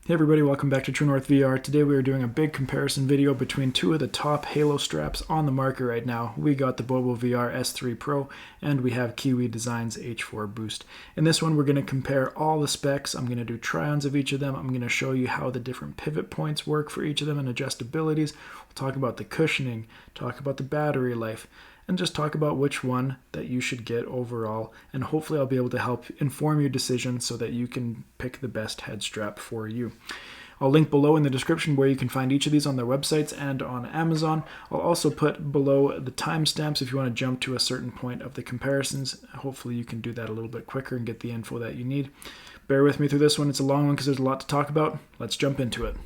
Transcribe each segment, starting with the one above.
Hey everybody, welcome back to True North VR. Today we are doing a big comparison video between two of the top Halo straps on the market right now. We got the Bobovr S3 Pro and we have Kiwi Design's H4 Boost. In this one we're going to compare all the specs. I'm going to do try-ons of each of them. I'm going to show you how the different pivot points work for each of them and adjustabilities. We'll talk about the cushioning, talk about the battery life, and just talk about which one that you should get overall, and hopefully I'll be able to help inform your decision so that you can pick the best head strap for you. I'll link below in the description where you can find each of these on their websites and on Amazon. I'll also put below the timestamps if you want to jump to a certain point of the comparisons. Hopefully you can do that a little bit quicker and get the info that you need. Bear with me through this one. It's a long one because there's a lot to talk about. Let's jump into it.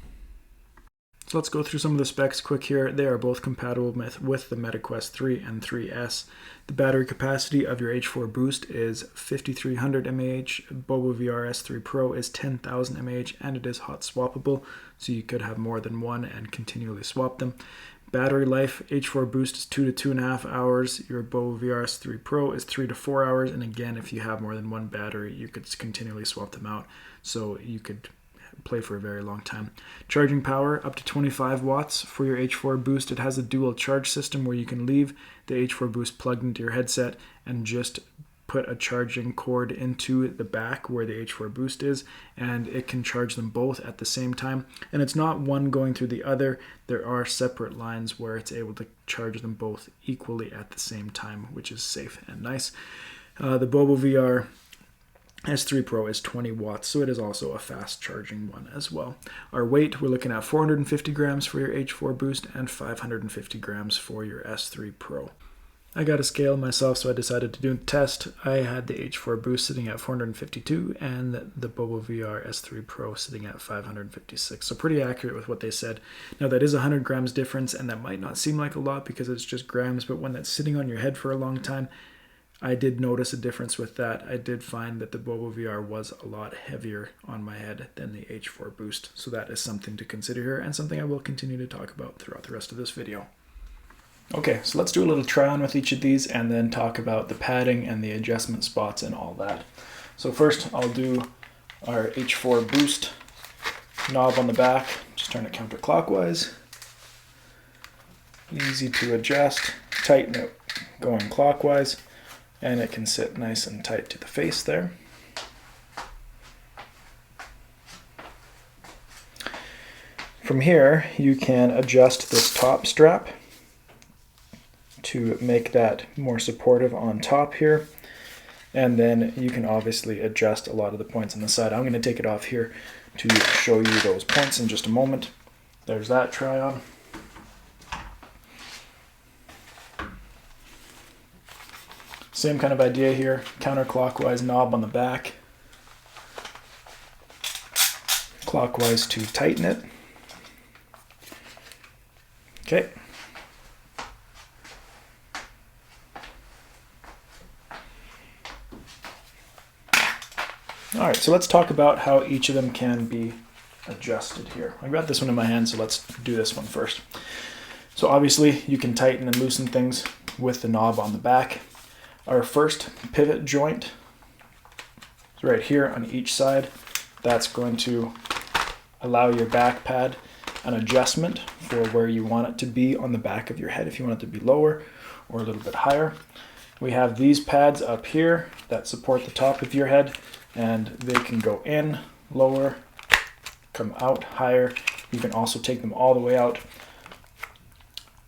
So let's go through some of the specs quick here. They are both compatible with the MetaQuest 3 and 3S. The battery capacity of your H4 Boost is 5300 mAh, Bobovr S3 Pro is 10,000 mAh, and it is hot swappable, so you could have more than one and continually swap them. Battery life, H4 Boost is 2 to 2.5 hours, your Bobovr S3 Pro is 3 to 4 hours, and again, if you have more than one battery, you could continually swap them out, so you could play for a very long time. Charging power up to 25 watts for your H4 Boost. It has a dual charge system where you can leave the H4 Boost plugged into your headset and just put a charging cord into the back where the H4 Boost is, and it can charge them both at the same time. And it's not one going through the other. There are separate lines where it's able to charge them both equally at the same time, which is safe and nice. The Bobovr S3 Pro is 20 watts, so it is also a fast charging one as well. Our weight, we're looking at 450 grams for your H4 Boost and 550 grams for your S3 Pro. I got a scale myself, so I decided to do a test. I had the H4 Boost sitting at 452 and the Bobovr S3 Pro sitting at 556, so pretty accurate with what they said. Now that is 100 grams difference, and that might not seem like a lot because it's just grams, but when that's sitting on your head for a long time, I did notice a difference with that. I did find that the Bobovr was a lot heavier on my head than the H4 Boost. So that is something to consider here and something I will continue to talk about throughout the rest of this video. Okay, so let's do a little try on with each of these and then talk about the padding and the adjustment spots and all that. So first I'll do our H4 Boost knob on the back. Just turn it counterclockwise. Easy to adjust. Tighten it going clockwise. And it can sit nice and tight to the face there. From here, you can adjust this top strap to make that more supportive on top here. And then you can obviously adjust a lot of the points on the side. I'm going to take it off here to show you those points in just a moment. There's that try-on. Same kind of idea here, counterclockwise knob on the back, clockwise to tighten it. Okay. All right, so let's talk about how each of them can be adjusted here. I got this one in my hand, so let's do this one first. So obviously you can tighten and loosen things with the knob on the back. Our first pivot joint is right here on each side. That's going to allow your back pad an adjustment for where you want it to be on the back of your head, if you want it to be lower or a little bit higher. We have these pads up here that support the top of your head, and they can go in, lower, come out higher. You can also take them all the way out.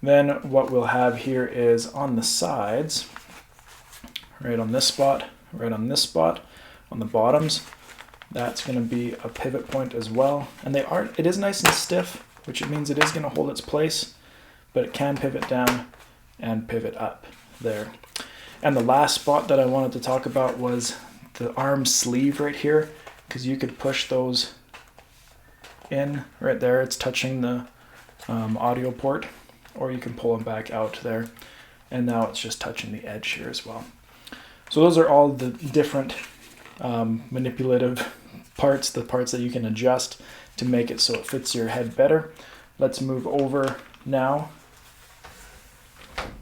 Then what we'll have here is on the sides, right on this spot, right on this spot, on the bottoms, that's going to be a pivot point as well. And it is nice and stiff, which means it is going to hold its place, but it can pivot down and pivot up there. And the last spot that I wanted to talk about was the arm sleeve right here, because you could push those in right there. It's touching the audio port, or you can pull them back out there. And now it's just touching the edge here as well. So those are all the different manipulative parts, the parts that you can adjust to make it so it fits your head better. Let's move over now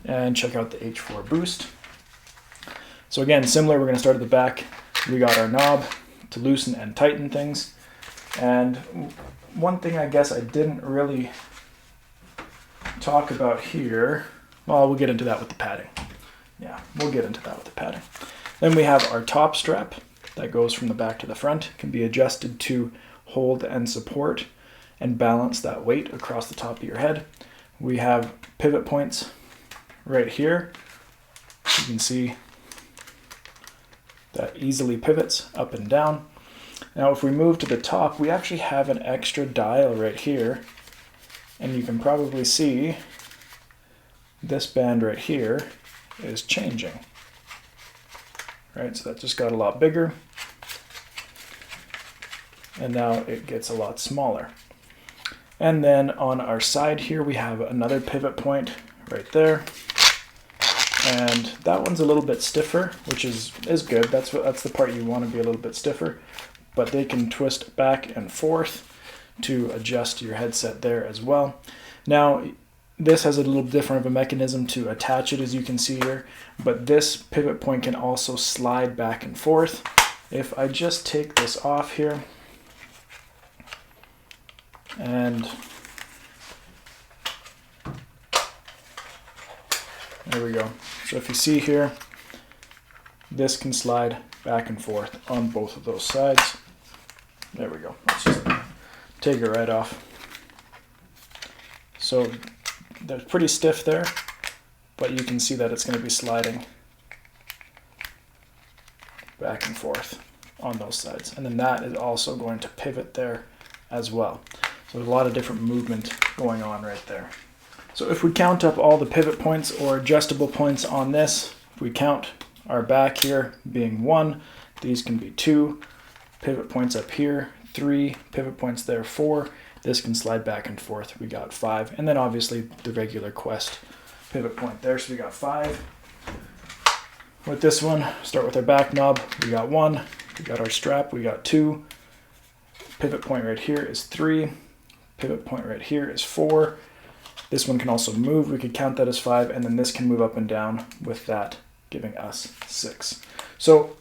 and check out the H4 Boost. So again, similar, we're going to start at the back. We got our knob to loosen and tighten things. And one thing I guess I didn't really talk about here, well, we'll get into that with the padding. Yeah, we'll get into that with the padding. Then we have our top strap that goes from the back to the front. It can be adjusted to hold and support and balance that weight across the top of your head. We have pivot points right here. You can see that easily pivots up and down. Now if we move to the top, we actually have an extra dial right here, and you can probably see this band right here is changing. Right, so that just got a lot bigger, and now it gets a lot smaller. And then on our side here we have another pivot point right there, and that one's a little bit stiffer, which is good. That's the part you want to be a little bit stiffer, but they can twist back and forth to adjust your headset there as well. Now this has a little different of a mechanism to attach it, as you can see here, but this pivot point can also slide back and forth. If I just take this off here, and there we go. So if you see here, this can slide back and forth on both of those sides. There we go. Let's just take it right off. So they're pretty stiff there, but you can see that it's going to be sliding back and forth on those sides. And then that is also going to pivot there as well. So there's a lot of different movement going on right there. So if we count up all the pivot points or adjustable points on this, if we count our back here being 1, these can be 2, pivot points up here, 3, pivot points there, 4, this can slide back and forth, we got 5, and then obviously the regular Quest pivot point there, so we got 5. With this one, start with our back knob, we got 1, we got our strap, we got 2, pivot point right here is 3, pivot point right here is 4, this one can also move, we could count that as 5, and then this can move up and down with that giving us 6. So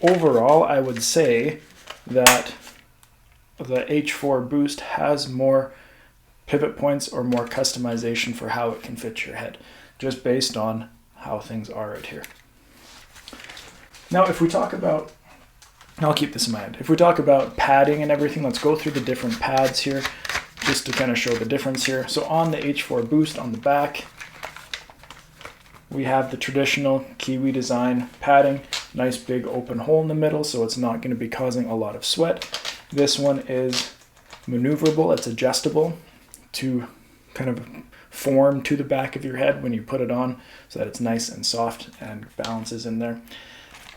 overall, I would say that the H4 Boost has more pivot points or more customization for how it can fit your head, just based on how things are right here. Now if we talk about, I'll keep this in mind, if we talk about padding and everything, let's go through the different pads here just to kind of show the difference here. So on the H4 Boost on the back, we have the traditional Kiwi Design padding, nice big open hole in the middle, so it's not going to be causing a lot of sweat. This one is maneuverable, it's adjustable to kind of form to the back of your head when you put it on, so that it's nice and soft and balances in there.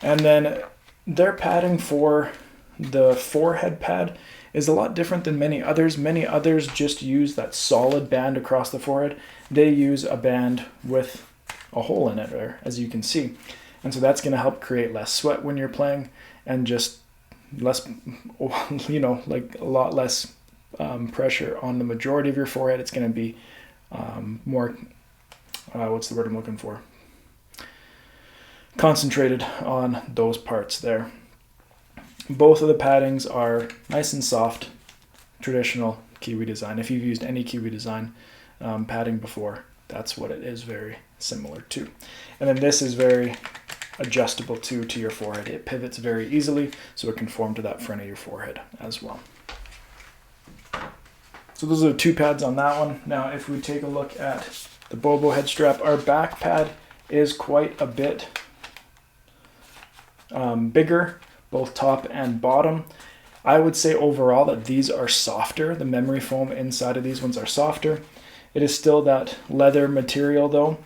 And then their padding for the forehead pad is a lot different than many others. Many others just use that solid band across the forehead. They use a band with a hole in it there, as you can see. And so that's going to help create less sweat when you're playing, and just less, you know, like a lot less pressure on the majority of your forehead. It's going to be more, what's the word I'm looking for? Concentrated on those parts there. Both of the paddings are nice and soft, traditional Kiwi Design. If you've used any Kiwi Design padding before, that's what it is very similar to. And then this is very adjustable to your forehead. It pivots very easily, so it can form to that front of your forehead as well. So those are the two pads on that one. Now if we take a look at the Bobo head strap, our back pad is quite a bit bigger, both top and bottom. I would say overall that these are softer. The memory foam inside of these ones are softer. It is still that leather material though.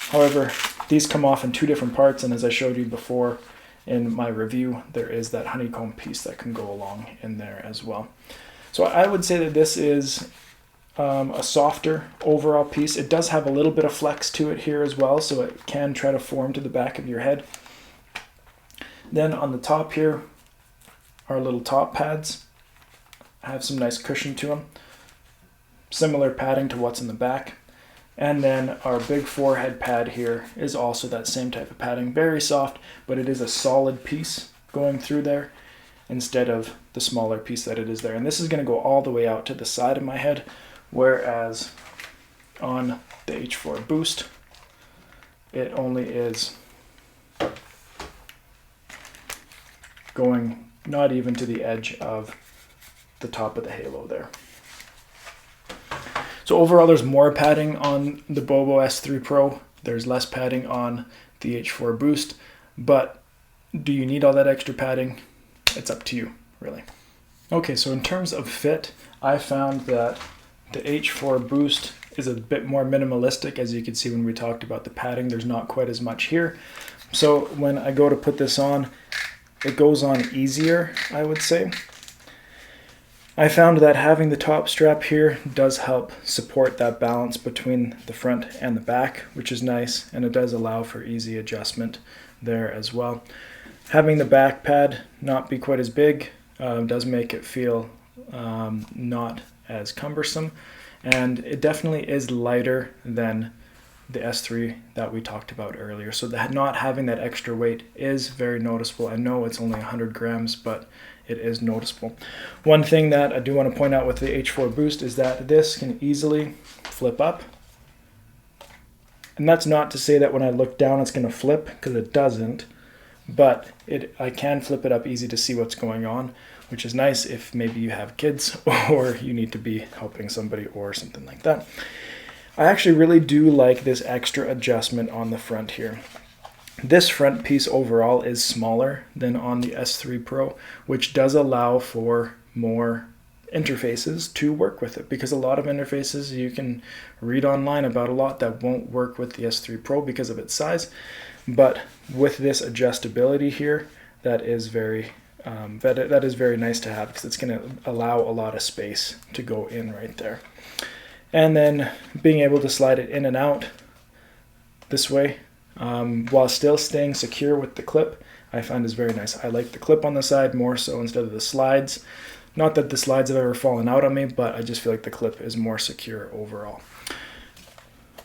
However, these come off in two different parts, and as I showed you before in my review, there is that honeycomb piece that can go along in there as well. So I would say that this is a softer overall piece. It does have a little bit of flex to it here as well, so it can try to form to the back of your head. Then on the top here, our little top pads have some nice cushion to them. Similar padding to what's in the back. And then our big forehead pad here is also that same type of padding. Very soft, but it is a solid piece going through there instead of the smaller piece that it is there. And this is going to go all the way out to the side of my head, whereas on the H4 Boost, it only is going not even to the edge of the top of the halo there. So overall, there's more padding on the Bobovr S3 Pro. There's less padding on the H4 Boost, but do you need all that extra padding? It's up to you, really. Okay, so in terms of fit, I found that the H4 Boost is a bit more minimalistic. As you can see when we talked about the padding, there's not quite as much here. So when I go to put this on, it goes on easier, I would say. I found that having the top strap here does help support that balance between the front and the back, which is nice, and it does allow for easy adjustment there as well. Having the back pad not be quite as big does make it feel not as cumbersome, and it definitely is lighter than the S3 that we talked about earlier. So that not having that extra weight is very noticeable. I know it's only 100 grams, but it is noticeable. One thing that I do want to point out with the H4 Boost is that this can easily flip up. And that's not to say that when I look down it's going to flip, because it doesn't. But I can flip it up easy to see what's going on, which is nice if maybe you have kids or you need to be helping somebody or something like that. I actually really do like this extra adjustment on the front here. This front piece overall is smaller than on the S3 Pro, which does allow for more interfaces to work with it, because a lot of interfaces you can read online about a lot that won't work with the S3 Pro because of its size. But with this adjustability here, that is very nice to have, because it's going to allow a lot of space to go in right there. And then being able to slide it in and out this way, while still staying secure with the clip, I find is very nice. I like the clip on the side more so instead of the slides. Not that the slides have ever fallen out on me, but I just feel like the clip is more secure overall.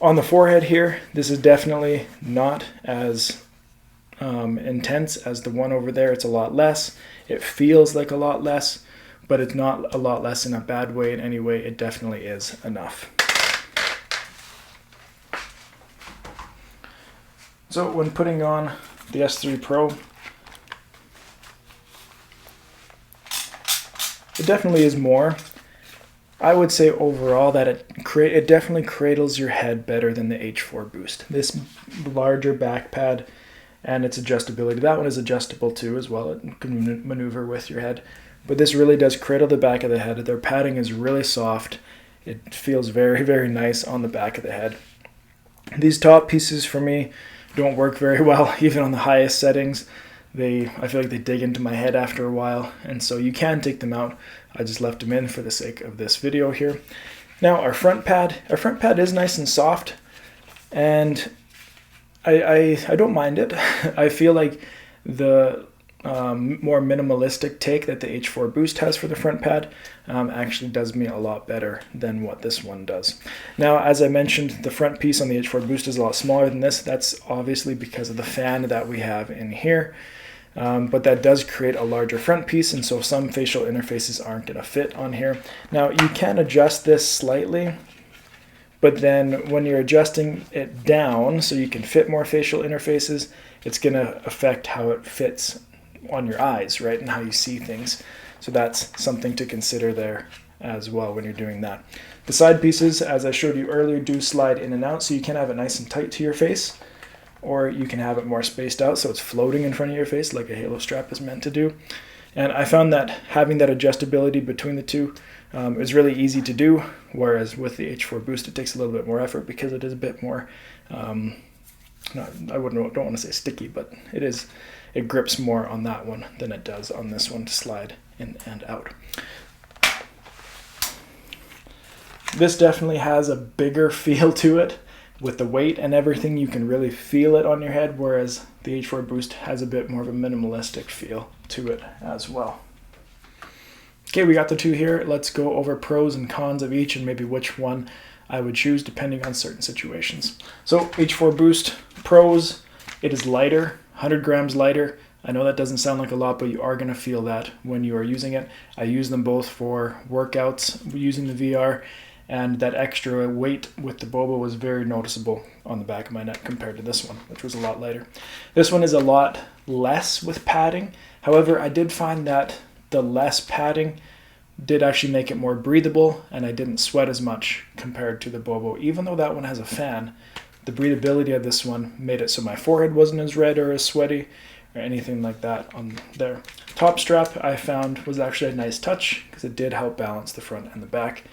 On the forehead here, this is definitely not as intense as the one over there. It's a lot less. It feels like a lot less, but it's not a lot less in a bad way in any way. It definitely is enough. So when putting on the S3 Pro, it definitely is more. I would say overall that it definitely cradles your head better than the H4 Boost. This larger back pad and its adjustability. That one is adjustable too as well. It can maneuver with your head. But this really does cradle the back of the head. Their padding is really soft. It feels very, very nice on the back of the head. These top pieces for me don't work very well, even on the highest settings. I feel like they dig into my head after a while, and so you can take them out. I just left them in for the sake of this video here. Now our front pad is nice and soft, and I don't mind it. I feel like the more minimalistic take that the H4 Boost has for the front pad actually does me a lot better than what this one does. Now, as I mentioned, the front piece on the H4 Boost is a lot smaller than this. That's obviously because of the fan that we have in here. But that does create a larger front piece, and so some facial interfaces aren't going to fit on here. Now, you can adjust this slightly, but then when you're adjusting it down so you can fit more facial interfaces, it's going to affect how it fits on your eyes, right, and how you see things. So that's something to consider there as well when you're doing that. The side pieces, as I showed you earlier, do slide in and out, so you can have it nice and tight to your face, or you can have it more spaced out so it's floating in front of your face like a halo strap is meant to do. And I found that having that adjustability between the two is really easy to do, whereas with the H4 Boost it takes a little bit more effort because it is a bit more, I don't want to say sticky, but it grips more on that one than it does on this one to slide in and out. This definitely has a bigger feel to it. With the weight and everything, you can really feel it on your head, whereas the H4 Boost has a bit more of a minimalistic feel to it as well. Okay, we got the two here. Let's go over pros and cons of each and maybe which one I would choose depending on certain situations. So H4 Boost pros, it is lighter, 100 grams lighter. I know that doesn't sound like a lot, but you are going to feel that when you are using it. I use them both for workouts using the VR, and that extra weight with the Bobo was very noticeable on the back of my neck compared to this one, which was a lot lighter. This one is a lot less with padding. However, I did find that the less padding did actually make it more breathable, and I didn't sweat as much compared to the Bobo. Even though that one has a fan, the breathability of this one made it so my forehead wasn't as red or as sweaty or anything like that on there. Top strap I found was actually a nice touch because it did help balance the front and the back.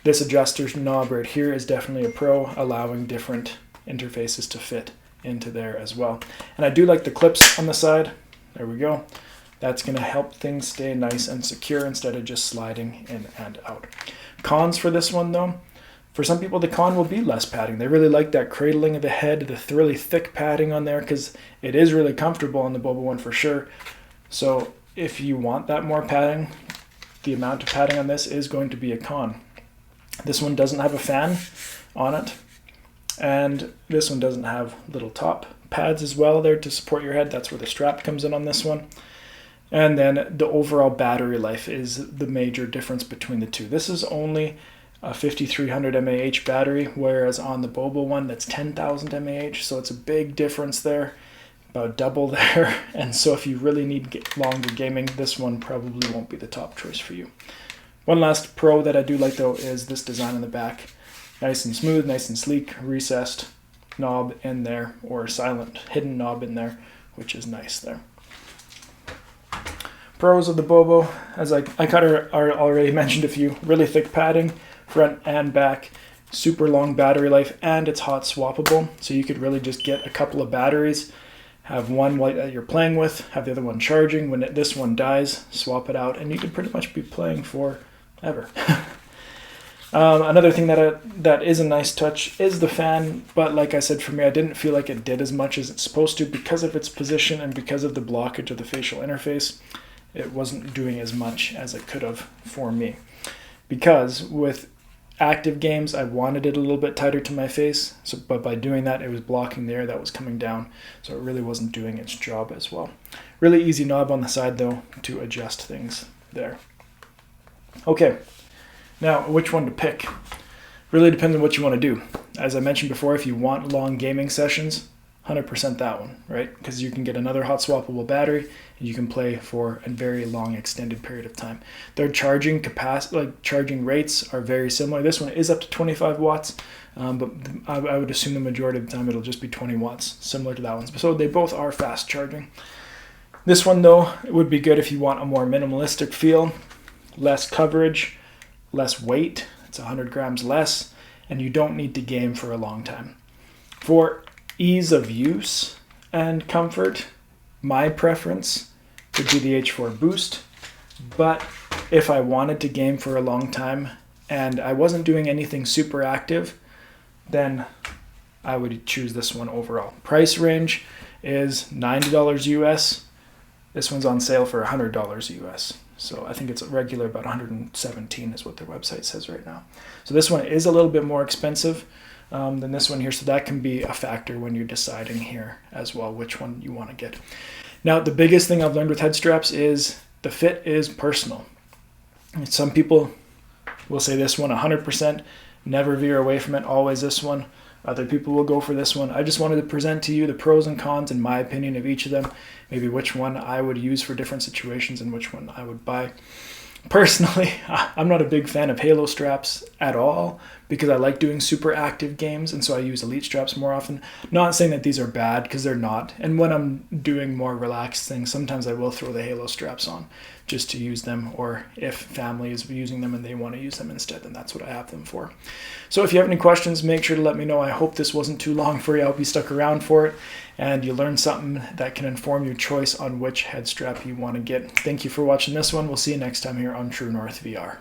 This adjuster knob right here is definitely a pro, allowing different interfaces to fit into there as well. And I do like the clips on the side. There we go. That's going to help things stay nice and secure instead of just sliding in and out. Cons for this one though, for some people the con will be less padding. They really like that cradling of the head, the really thick padding on there, because it is really comfortable on the Bobo one for sure. So if you want that more padding, the amount of padding on this is going to be a con. This one doesn't have a fan on it, and this one doesn't have little top pads as well there to support your head. That's where the strap comes in on this one. And then the overall battery life is the major difference between the two. This is only a 5300 mAh battery, whereas on the Bobo one that's 10,000 mAh, so it's a big difference there, about double there. And so if you really need longer gaming, this one probably won't be the top choice for you. One last pro that I do like though is this design in the back. Nice and smooth, nice and sleek, recessed knob in there, or silent hidden knob in there, which is nice there. Pros of the Bobo, as I kind of already mentioned a few: really thick padding, front and back, super long battery life, and it's hot swappable. So you could really just get a couple of batteries, have one that you're playing with, have the other one charging. When this one dies, swap it out, and you could pretty much be playing forever. Another thing that is a nice touch is the fan, but like I said, for me, I didn't feel like it did as much as it's supposed to because of its position and because of the blockage of the facial interface. It wasn't doing as much as it could have for me. Because with active games, I wanted it a little bit tighter to my face, but by doing that, it was blocking the air that was coming down, so it really wasn't doing its job as well. Really easy knob on the side though to adjust things there. Okay, now which one to pick? Really depends on what you want to do. As I mentioned before, if you want long gaming sessions, 100% that one, right? Because you can get another hot swappable battery and you can play for a very long extended period of time. Their charging capacity, like charging rates, are very similar. This one is up to 25 watts, but I would assume the majority of the time it'll just be 20 watts, similar to that one. So they both are fast charging. This one though, it would be good if you want a more minimalistic feel, less coverage, less weight. It's 100 grams less, and you don't need to game for a long time. For ease of use and comfort, my preference would be the H4 Boost, but if I wanted to game for a long time and I wasn't doing anything super active, then I would choose this one overall. Price range is $90 US. This one's on sale for $100 US. So I think it's regular about 117 is what their website says right now. So this one is a little bit more expensive than this one here, so that can be a factor when you're deciding here as well which one you want to get. Now the biggest thing I've learned with head straps is the fit is personal. Some people will say this one 100%, never veer away from it, always this one. Other people will go for this one. I just wanted to present to you the pros and cons in my opinion of each of them, maybe which one I would use for different situations and which one I would buy. Personally, I'm not a big fan of halo straps at all because I like doing super active games, and so I use elite straps more often. Not saying that these are bad, because they're not. And when I'm doing more relaxed things, sometimes I will throw the halo straps on just to use them, or if family is using them and they want to use them instead, then that's what I have them for. So if you have any questions, make sure to let me know. I hope this wasn't too long for you. I hope you stuck around for it and you learned something that can inform your choice on which head strap you want to get. Thank you for watching this one. We'll see you next time here on True North VR.